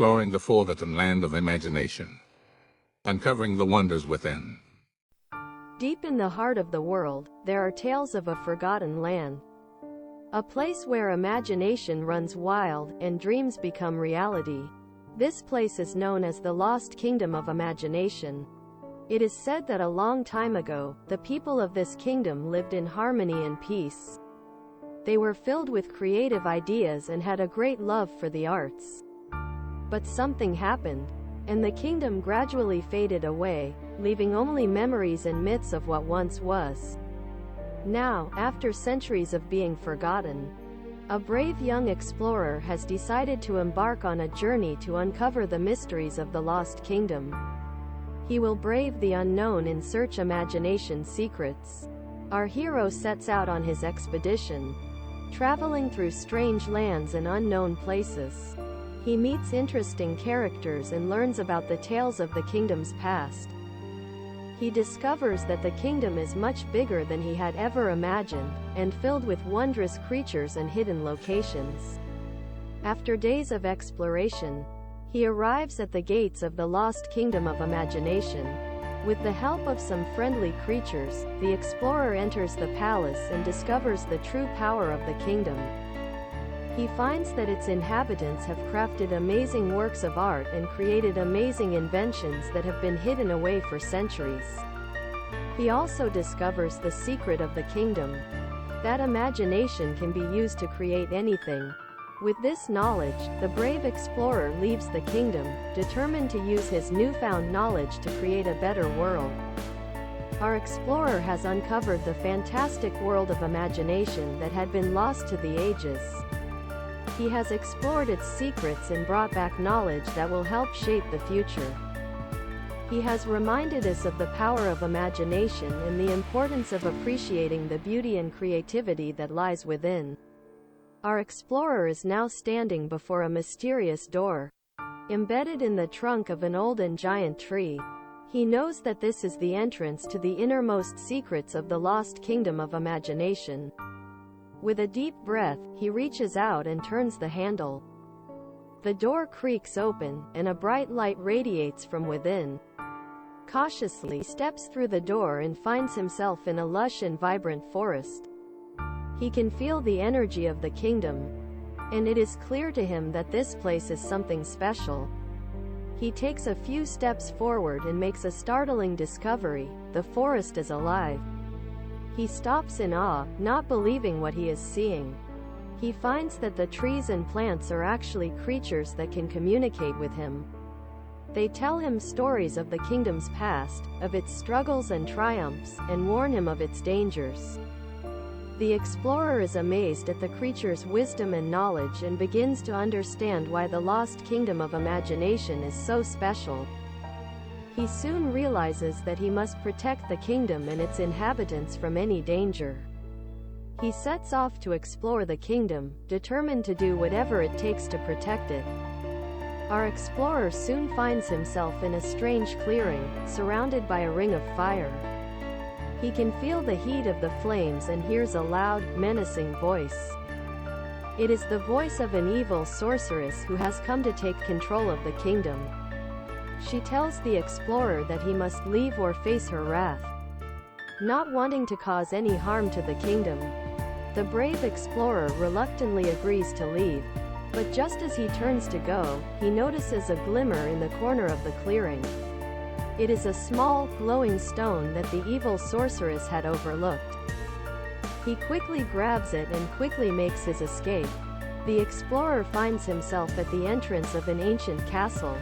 exploring the forgotten land of imagination, uncovering the wonders within. Deep in the heart of the world, there are tales of a forgotten land. A place where imagination runs wild, and dreams become reality. This place is known as the Lost Kingdom of Imagination. It is said that a long time ago, the people of this kingdom lived in harmony and peace. They were filled with creative ideas and had a great love for the arts. But something happened, and the kingdom gradually faded away, leaving only memories and myths of what once was. Now, after centuries of being forgotten, a brave young explorer has decided to embark on a journey to uncover the mysteries of the Lost Kingdom. He will brave the unknown and search imagination's secrets. Our hero sets out on his expedition, traveling through strange lands and unknown places. He meets interesting characters and learns about the tales of the kingdom's past. He discovers that the kingdom is much bigger than he had ever imagined, and filled with wondrous creatures and hidden locations. After days of exploration, he arrives at the gates of the Lost Kingdom of Imagination. With the help of some friendly creatures, the explorer enters the palace and discovers the true power of the kingdom. He finds that its inhabitants have crafted amazing works of art and created amazing inventions that have been hidden away for centuries. He also discovers the secret of the kingdom, that imagination can be used to create anything. With this knowledge, the brave explorer leaves the kingdom, determined to use his newfound knowledge to create a better world. Our explorer has uncovered the fantastic world of imagination that had been lost to the ages. He has explored its secrets and brought back knowledge that will help shape the future. He has reminded us of the power of imagination and the importance of appreciating the beauty and creativity that lies within. Our explorer is now standing before a mysterious door, embedded in the trunk of an old and giant tree. He knows that this is the entrance to the innermost secrets of the Lost Kingdom of Imagination. With a deep breath, he reaches out and turns the handle. The door creaks open, and a bright light radiates from within. Cautiously, he steps through the door and finds himself in a lush and vibrant forest. He can feel the energy of the kingdom, and it is clear to him that this place is something special. He takes a few steps forward and makes a startling discovery: the forest is alive. He stops in awe, not believing what he is seeing. He finds that the trees and plants are actually creatures that can communicate with him. They tell him stories of the kingdom's past, of its struggles and triumphs, and warn him of its dangers. The explorer is amazed at the creatures' wisdom and knowledge and begins to understand why the Lost Kingdom of Imagination is so special. He soon realizes that he must protect the kingdom and its inhabitants from any danger. He sets off to explore the kingdom, determined to do whatever it takes to protect it. Our explorer soon finds himself in a strange clearing, surrounded by a ring of fire. He can feel the heat of the flames and hears a loud, menacing voice. It is the voice of an evil sorceress who has come to take control of the kingdom. She tells the explorer that he must leave or face her wrath. Not wanting to cause any harm to the kingdom, the brave explorer reluctantly agrees to leave. But just as he turns to go, he notices a glimmer in the corner of the clearing. It is a small, glowing stone that the evil sorceress had overlooked. He quickly grabs it and quickly makes his escape. The explorer finds himself at the entrance of an ancient castle.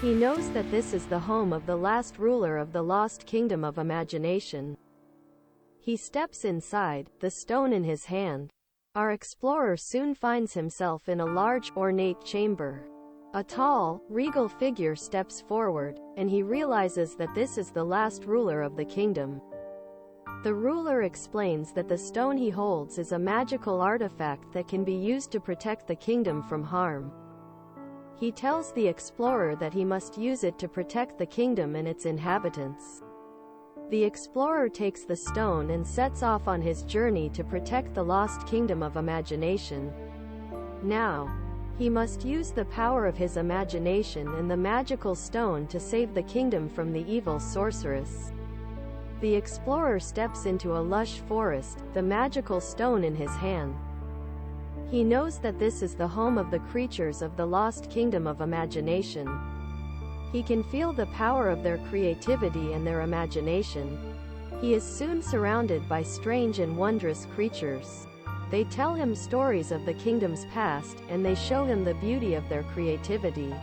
He knows that this is the home of the last ruler of the Lost Kingdom of Imagination. He steps inside, the stone in his hand. Our explorer soon finds himself in a large, ornate chamber. A tall, regal figure steps forward, and he realizes that this is the last ruler of the kingdom. The ruler explains that the stone he holds is a magical artifact that can be used to protect the kingdom from harm. He tells the explorer that he must use it to protect the kingdom and its inhabitants. The explorer takes the stone and sets off on his journey to protect the Lost Kingdom of Imagination. Now, He must use the power of his imagination and the magical stone to save the kingdom from the evil sorceress. The explorer steps into a lush forest, the magical stone in his hand. He knows that this is the home of the creatures of the lost kingdom of imagination. He can feel the power of their creativity and their imagination. He is soon surrounded by strange and wondrous creatures. They tell him stories of the kingdom's past, and they show him the beauty of their creativity.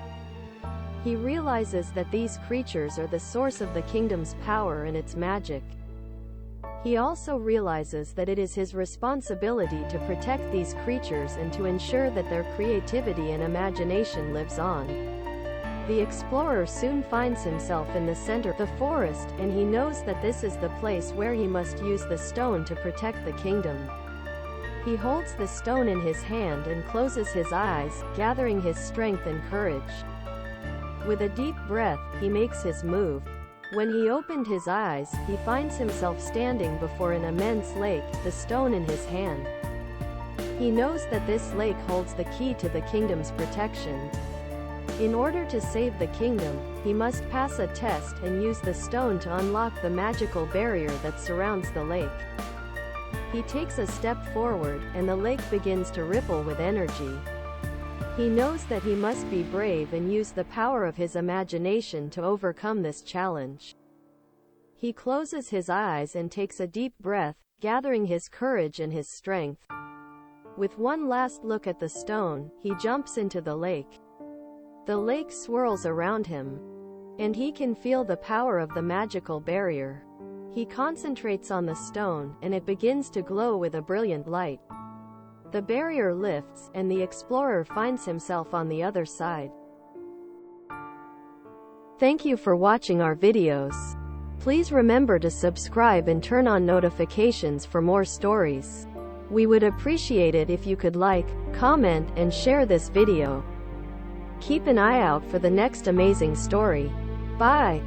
He realizes that these creatures are the source of the kingdom's power and its magic. He also realizes that it is his responsibility to protect these creatures and to ensure that their creativity and imagination lives on. The explorer soon finds himself in the center of the forest, and he knows that this is the place where he must use the stone to protect the kingdom. He holds the stone in his hand and closes his eyes, gathering his strength and courage. With a deep breath, he makes his move. When he opened his eyes, he finds himself standing before an immense lake, the stone in his hand. He knows that this lake holds the key to the kingdom's protection. In order to save the kingdom, he must pass a test and use the stone to unlock the magical barrier that surrounds the lake. He takes a step forward, and the lake begins to ripple with energy. He knows that he must be brave and use the power of his imagination to overcome this challenge. He closes his eyes and takes a deep breath, gathering his courage and his strength. With one last look at the stone, he jumps into the lake. The lake swirls around him, and he can feel the power of the magical barrier. He concentrates on the stone, and it begins to glow with a brilliant light. The barrier lifts, and the explorer finds himself on the other side. Thank you for watching our videos. Please remember to subscribe and turn on notifications for more stories. We would appreciate it if you could like, comment, and share this video. Keep an eye out for the next amazing story. Bye.